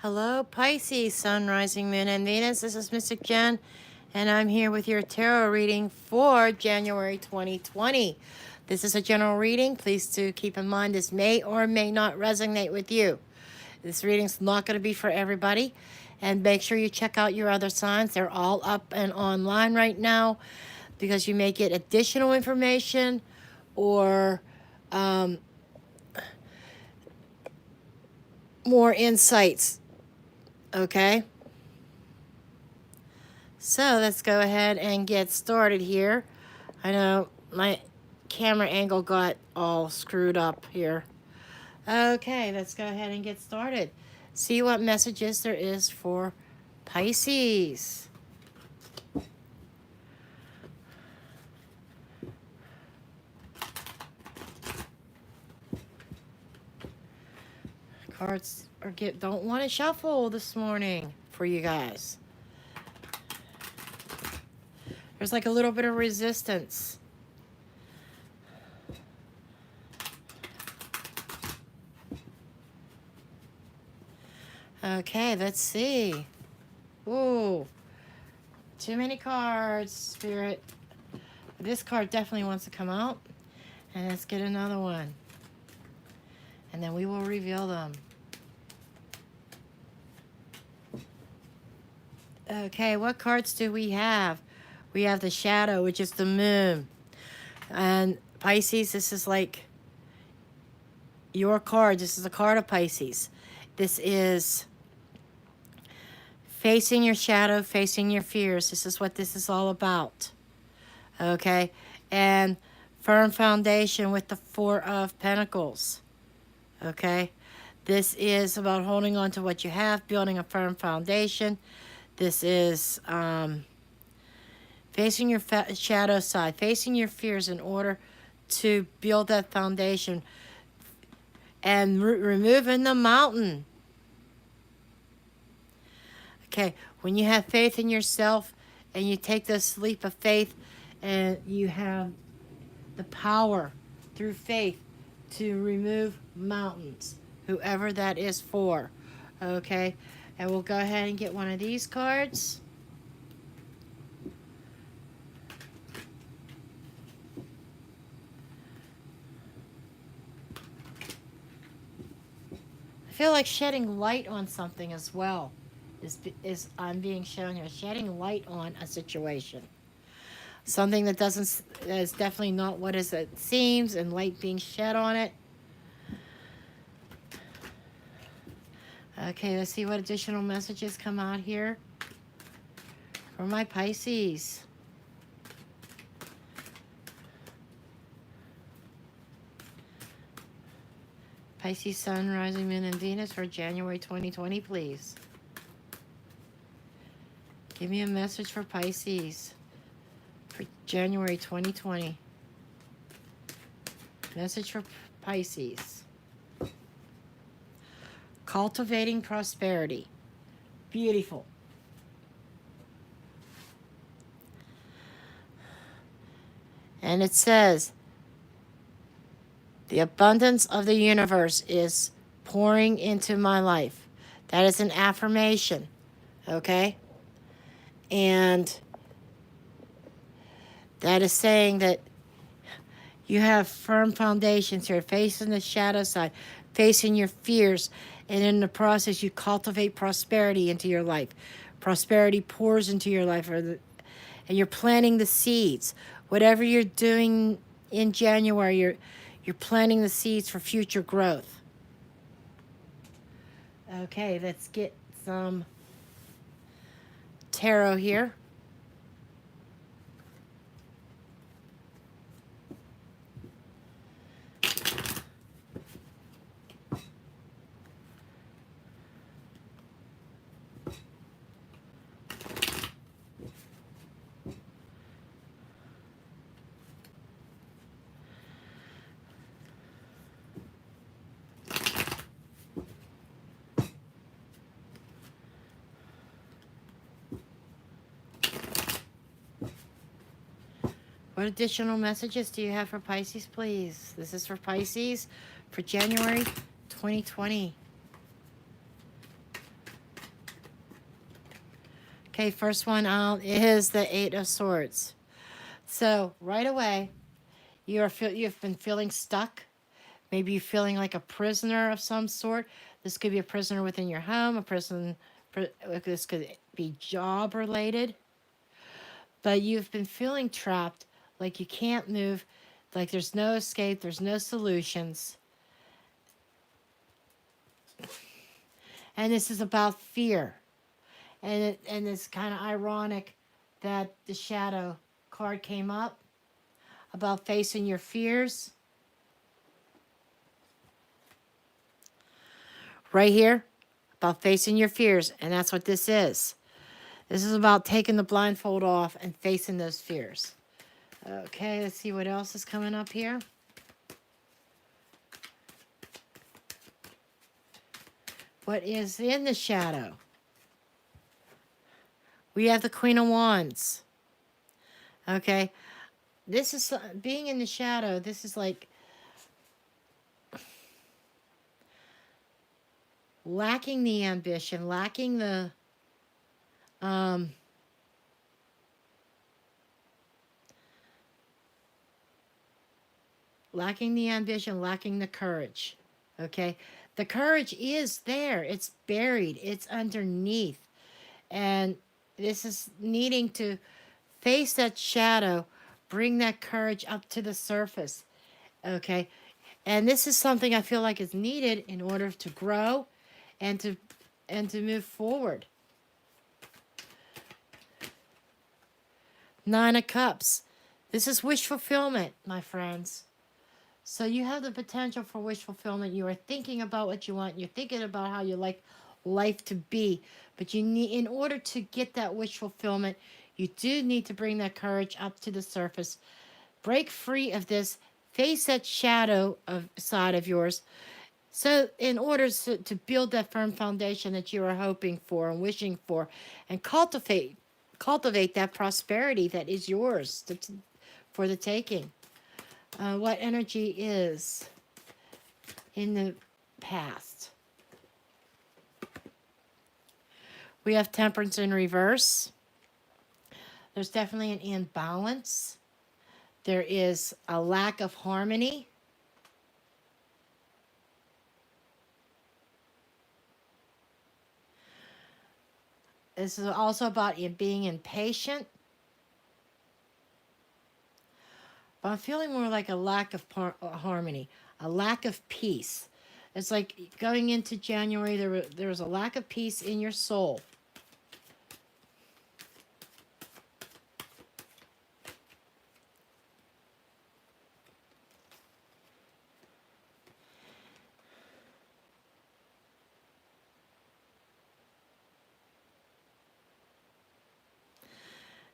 Hello, Pisces, Sun, Rising, Moon, and Venus. This is Mystic Jen, and I'm here with your tarot reading for January 2020. This is a general reading. Please do keep in mind this may or may not resonate with you. This reading's not going to be for everybody, and make sure you check out your other signs. They're all up and online right now because you may get additional information or more insights. Okay, so let's go ahead and get started here. I know my camera angle got all screwed up here. Okay, let's go ahead and get started. See what messages there is for Pisces. Cards don't want to shuffle this morning for you guys. There's like a little bit of resistance. Okay, let's see. Ooh, too many cards, Spirit. This card definitely wants to come out. And let's get another one. And then we will reveal them. Okay, what cards do we have? We have the Shadow, which is the moon. And Pisces, this is like your card. This is a card of Pisces. This is facing your shadow, facing your fears. This is what this is all about. Okay? And firm foundation with the Four of Pentacles. Okay? This is about holding on to what you have, building a firm foundation. This is facing your shadow side, facing your fears in order to build that foundation and removing the mountain. Okay, when you have faith in yourself and you take this leap of faith and you have the power through faith to remove mountains, whoever that is for, okay? And we'll go ahead and get one of these cards. I feel like shedding light on something as well is I'm being shown here. Shedding light on a situation. Something that is definitely not what it seems, and light being shed on it. Okay, let's see what additional messages come out here for my Pisces. Pisces, Sun, Rising, Moon, and Venus for January 2020, please. Give me a message for Pisces for January 2020. Message for Pisces. Cultivating prosperity. Beautiful. And it says, the abundance of the universe is pouring into my life. That is an affirmation. Okay? And that is saying that you have firm foundations here, facing the shadow side, facing your fears, and in the process you cultivate prosperity into your life. Prosperity pours into your life, and you're planting the seeds. Whatever you're doing in January, you're planting the seeds for future growth. Okay, let's get some tarot here. What additional messages do you have for Pisces, please? This is for Pisces for January 2020. Okay, first one out is the Eight of Swords. So right away, you've been feeling stuck. Maybe you're feeling like a prisoner of some sort. This could be a prisoner within your home, this could be job related. But you've been feeling trapped, like you can't move, like there's no escape, there's no solutions. And this is about fear. And it's kind of ironic that the shadow card came up about facing your fears. Right here, about facing your fears. And that's what this is. This is about taking the blindfold off and facing those fears. Okay, let's see what else is coming up here. What is in the shadow? We have the Queen of Wands. Okay, this is being in the shadow. This is like lacking the ambition, lacking the lacking the ambition, lacking the courage. Okay, the courage is there. It's buried. It's underneath, and this is needing to face that shadow, bring that courage up to the surface. Okay, and this is something I feel like is needed in order to grow and to move forward. Nine of Cups. This is wish fulfillment, my friends. So you have the potential for wish fulfillment. You are thinking about what you want. You're thinking about how you like life to be. But you need, in order to get that wish fulfillment, you do need to bring that courage up to the surface. Break free of this. Face that shadow side of yours. So in order to build that firm foundation that you are hoping for and wishing for, and cultivate that prosperity that is yours for the taking. What energy is in the past? We have Temperance in reverse. There's definitely an imbalance. There is a lack of harmony. This is also about being impatient. But I'm feeling more like a lack of harmony, a lack of peace. It's like going into January, there was a lack of peace in your soul.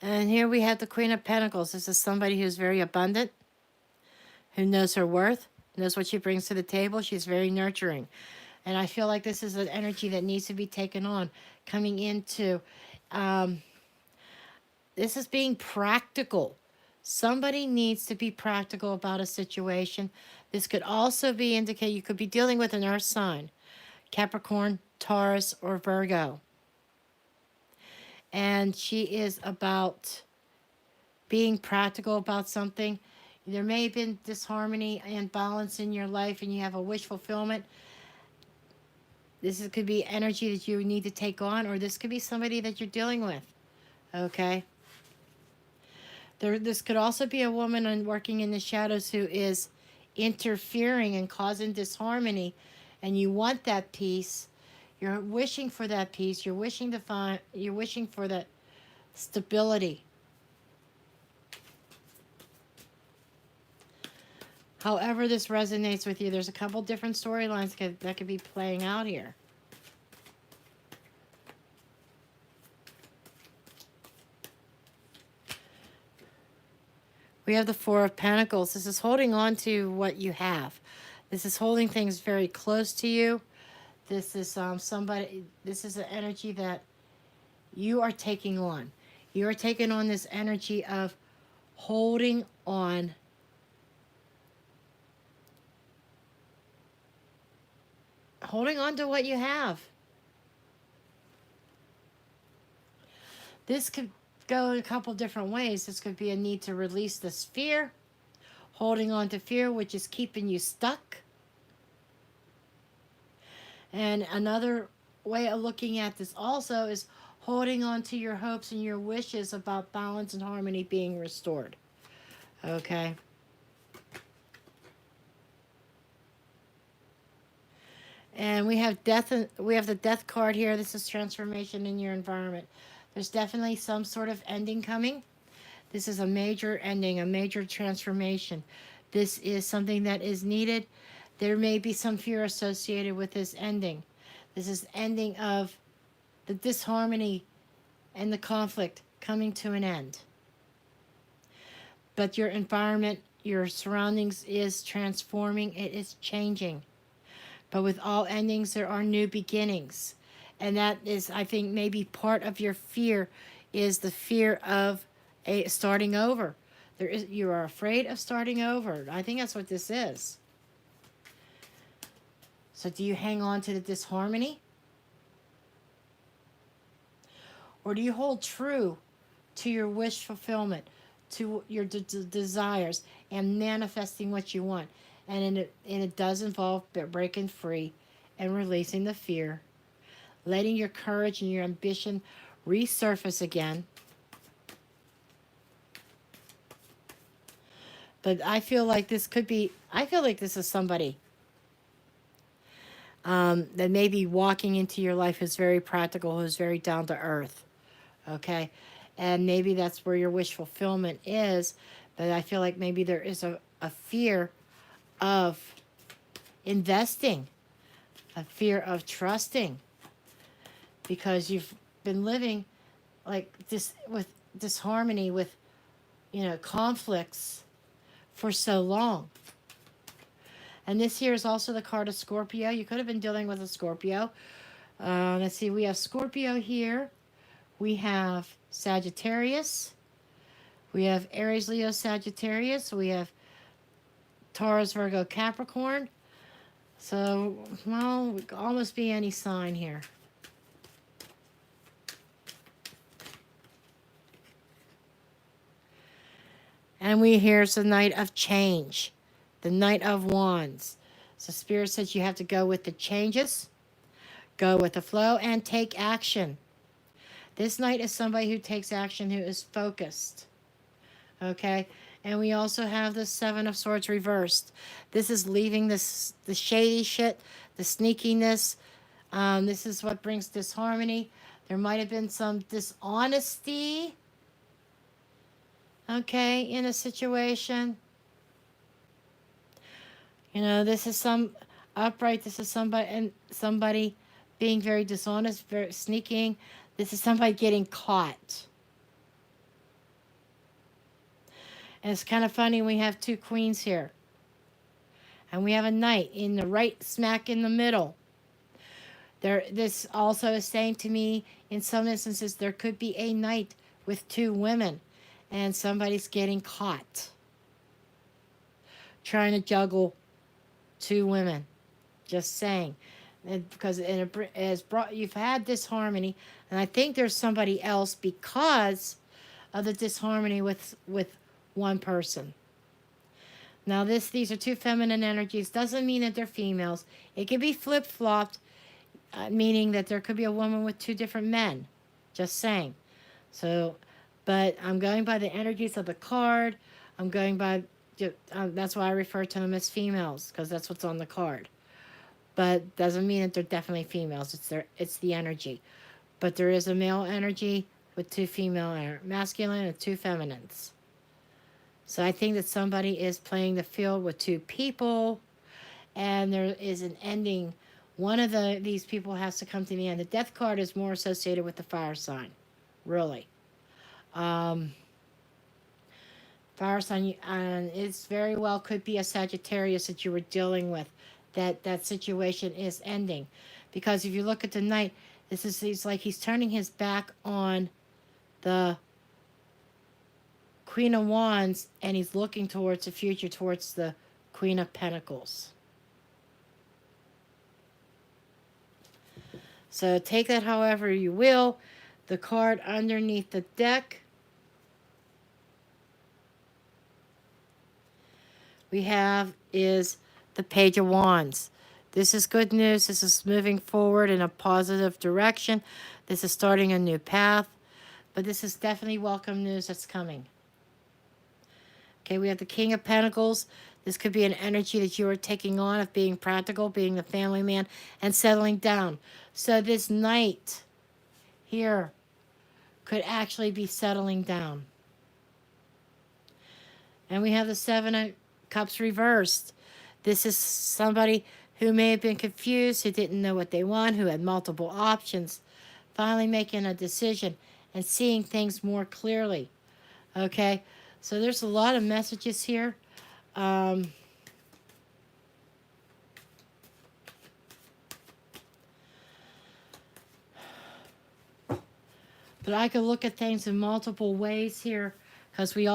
And here we have the Queen of Pentacles. This is somebody who's very abundant, who knows her worth, knows what she brings to the table. She's very nurturing. And I feel like this is an energy that needs to be taken on, coming into, this is being practical. Somebody needs to be practical about a situation. This could also be indicate you could be dealing with an earth sign, Capricorn, Taurus, or Virgo. And she is about being practical about something. There may have been disharmony and balance in your life and you have a wish fulfillment. This could be energy that you need to take on, or this could be somebody that you're dealing with. Okay? This could also be a woman working in the shadows who is interfering and causing disharmony, and you want that peace. You're wishing for that peace. You're wishing for that stability. However this resonates with you, there's a couple different storylines that could be playing out here. We have the Four of Pentacles. This is holding on to what you have. This is holding things very close to you. This is this is an energy that you are taking on. You are taking on this energy of holding on. Holding on to what you have. This could go in a couple different ways. This could be a need to release this fear, holding on to fear, which is keeping you stuck. And another way of looking at this also is holding on to your hopes and your wishes about balance and harmony being restored. Okay. And we have death. We have the death card here. This is transformation in your environment. There's definitely some sort of ending coming. This is a major ending, a major transformation. This is something that is needed. There may be some fear associated with this ending. This is ending of the disharmony and the conflict coming to an end. But your environment, your surroundings is transforming. It is changing. But with all endings, there are new beginnings. And that is, I think, maybe part of your fear is the fear of starting over. You are afraid of starting over. I think that's what this is. So do you hang on to the disharmony? Or do you hold true to your wish fulfillment, to your desires, and manifesting what you want? And it does involve breaking free and releasing the fear, letting your courage and your ambition resurface again. But I feel like this is somebody that may be walking into your life who's very practical, who's very down to earth. Okay? And maybe that's where your wish fulfillment is. But I feel like maybe there is a fear of investing, a fear of trusting, because you've been living like this with disharmony, with conflicts for so long. And this here is also the card of Scorpio. You could have been dealing with a Scorpio. Let's see, we have Scorpio here. We have Sagittarius. We have Aries, Leo, Sagittarius. We have Taurus, Virgo, Capricorn. So, well, it could almost be any sign here. And here's the Knight of Change, the Knight of Wands. So Spirit says you have to go with the changes, go with the flow, and take action. This Knight is somebody who takes action, who is focused. Okay? And we also have the Seven of Swords reversed. This is leaving the shady shit, the sneakiness. This is what brings disharmony. There might have been some dishonesty, okay, in a situation. This is some upright. This is somebody being very dishonest, very sneaking. This is somebody getting caught. And it's kind of funny, we have two queens here. And we have a knight in the right smack in the middle. This also is saying to me, in some instances, there could be a knight with two women. And somebody's getting caught. Trying to juggle two women. Just saying. Because you've had disharmony. And I think there's somebody else because of the disharmony with one person. Now these are two feminine energies. Doesn't mean that they're females. It can be flip-flopped, meaning that there could be a woman with two different men. Just saying. So, but I'm going by the energies of the card. I'm going by, that's why I refer to them as females, because that's what's on the card. But doesn't mean that they're definitely females. It's the energy. But there is a male energy with two female, masculine and two feminines. So I think that somebody is playing the field with two people, and there is an ending. One of these people has to come to the end. The death card is more associated with the fire sign, really. Fire sign, and it's very well could be a Sagittarius that you were dealing with. That situation is ending, because if you look at the Knight, he's like he's turning his back on the Queen of Wands, and he's looking towards the future, towards the Queen of Pentacles. So take that however you will. The card underneath the deck, we have is the Page of Wands. This is good news. This is moving forward in a positive direction. This is starting a new path. But this is definitely welcome news that's coming. Okay, we have the King of Pentacles. This could be an energy that you are taking on of being practical, being the family man, and settling down. So this knight here could actually be settling down. And we have the Seven of Cups reversed. This is somebody who may have been confused, who didn't know what they want, who had multiple options, finally making a decision and seeing things more clearly. Okay, so there's a lot of messages here. But I could look at things in multiple ways here, because we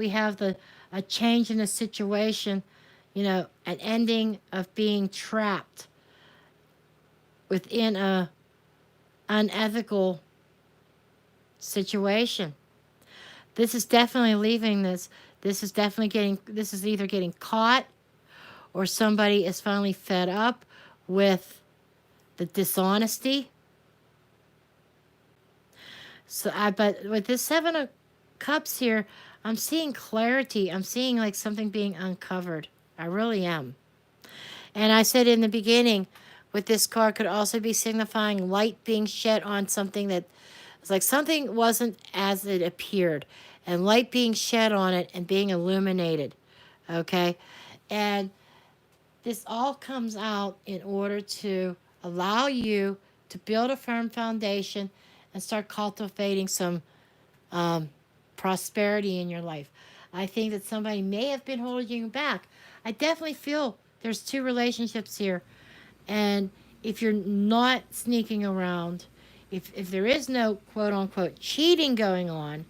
have a change in the situation, you know, an ending of being trapped within a unethical situation. This is definitely leaving this. This is either getting caught, or somebody is finally fed up with the dishonesty. So but with this Seven of Cups here, I'm seeing clarity. I'm seeing like something being uncovered. I really am. And I said in the beginning, with this card could also be signifying light being shed on something that it's like something wasn't as it appeared, and light being shed on it and being illuminated. Okay? And this all comes out in order to allow you to build a firm foundation and start cultivating some prosperity in your life. I think that somebody may have been holding you back. I definitely feel there's two relationships here. And if you're not sneaking around, if there is no quote-unquote cheating going on,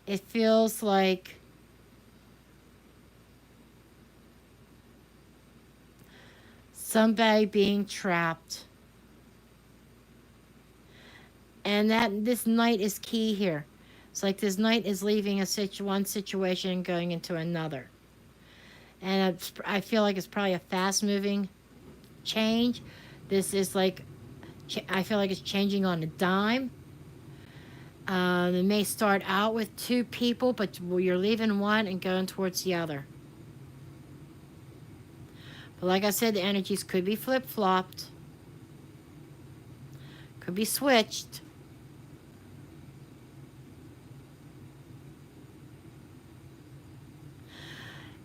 it feels like somebody being trapped. And that this knight is key here. It's like this knight is leaving one situation and going into another. And I feel like it's probably a fast-moving change. This is like, I feel like it's changing on a dime. It may start out with two people, but you're leaving one and going towards the other. But like I said, the energies could be flip-flopped. Could be switched.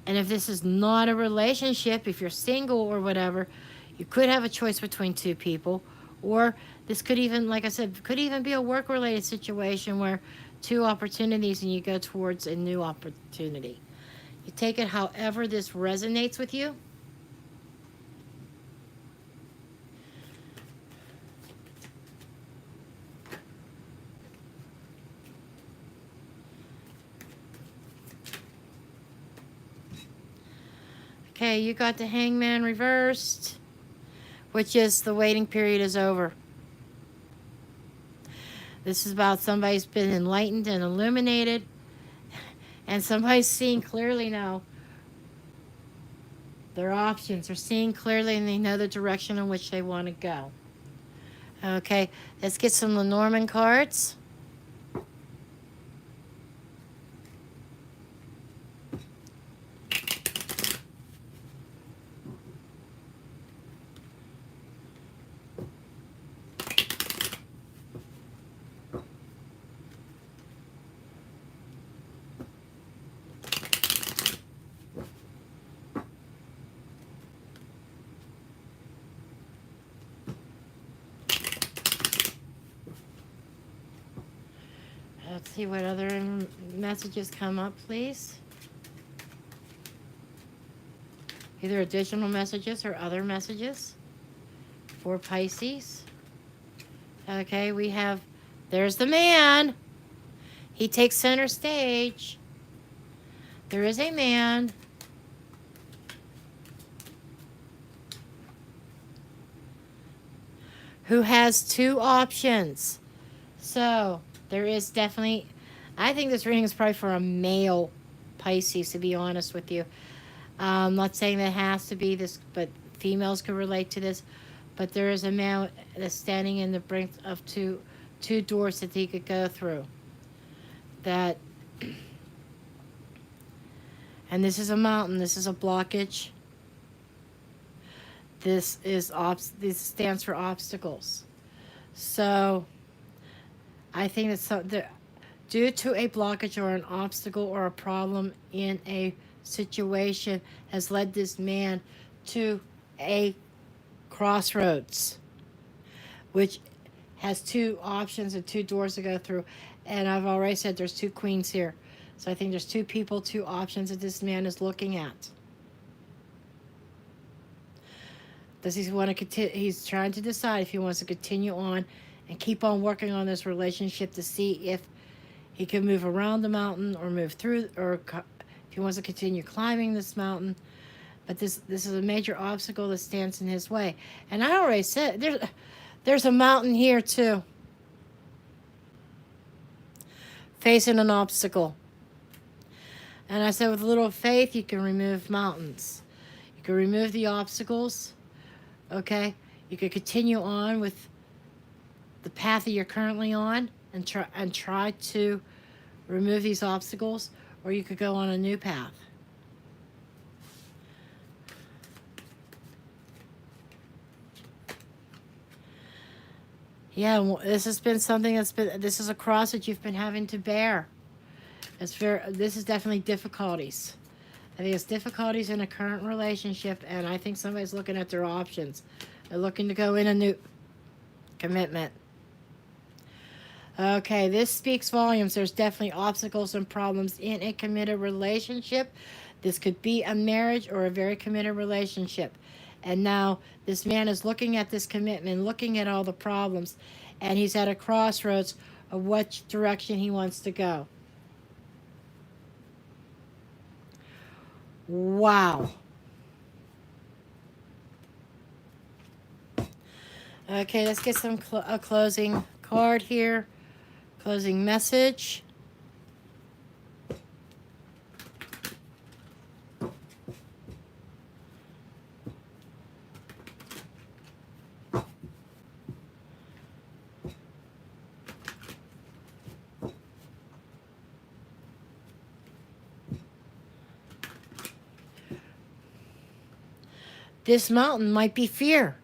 And if this is not a relationship, if you're single or whatever, you could have a choice between two people. Or this could even, like I said, could even be a work-related situation where two opportunities and you go towards a new opportunity. You take it however this resonates with you. Okay, you got the Hangman reversed, which is the waiting period is over. This is about somebody's been enlightened and illuminated, and somebody's seeing clearly now their options. They're seeing clearly and they know the direction in which they want to go. Okay, let's get some Lenormand cards. Let's see what other messages come up, please. Either additional messages or other messages for Pisces. Okay, we have, there's the man. He takes center stage. There is a man. who has two options. So there is definitely, I think this reading is probably for a male Pisces, to be honest with you. Not saying that it has to be this, but females can relate to this. But there is a man that's standing in the brink of two doors that he could go through. That, and this is a mountain. This is a blockage. This stands for obstacles. So I think that due to a blockage or an obstacle or a problem in a situation has led this man to a crossroads, which has two options and two doors to go through. And I've already said there's two queens here. So I think there's two people, two options that this man is looking at. Does he want to continue? He's trying to decide if he wants to continue on and keep on working on this relationship to see if he can move around the mountain or move through, or if he wants to continue climbing this mountain. But this is a major obstacle that stands in his way. And I already said there's a mountain here too, facing an obstacle. And I said with a little faith, you can remove mountains. You can remove the obstacles. Okay, you could continue on with the path that you're currently on and try to remove these obstacles, or you could go on a new path. Yeah, this has been something this is a cross that you've been having to bear. This is definitely difficulties. I think it's difficulties in a current relationship, and I think somebody's looking at their options. They're looking to go in a new commitment. Okay, this speaks volumes. There's definitely obstacles and problems in a committed relationship. This could be a marriage or a very committed relationship. And now this man is looking at this commitment, looking at all the problems, and he's at a crossroads of which direction he wants to go. Wow. Okay, let's get a closing card here. Closing message. This mountain might be fear.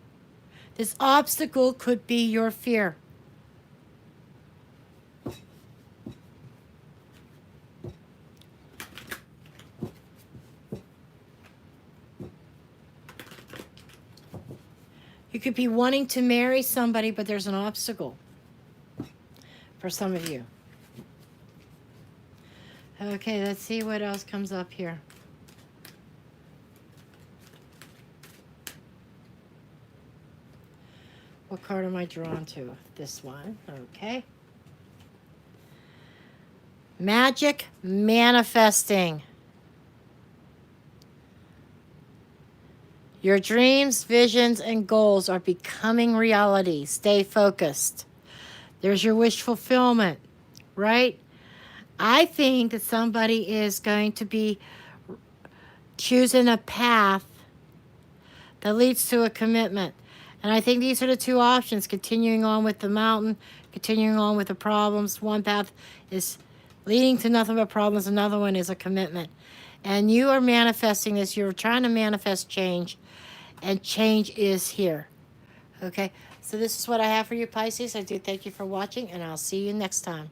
This obstacle could be your fear. You could be wanting to marry somebody, but there's an obstacle for some of you. Okay, let's see what else comes up here. What card am I drawn to? This one. Okay. Magic manifesting. Your dreams, visions, and goals are becoming reality. Stay focused. There's your wish fulfillment, right? I think that somebody is going to be choosing a path that leads to a commitment. And I think these are the two options, continuing on with the mountain, continuing on with the problems. One path is leading to nothing but problems. Another one is a commitment. And you are manifesting this. You're trying to manifest change. And change is here. Okay? So this is what I have for you, Pisces. I do thank you for watching, and I'll see you next time.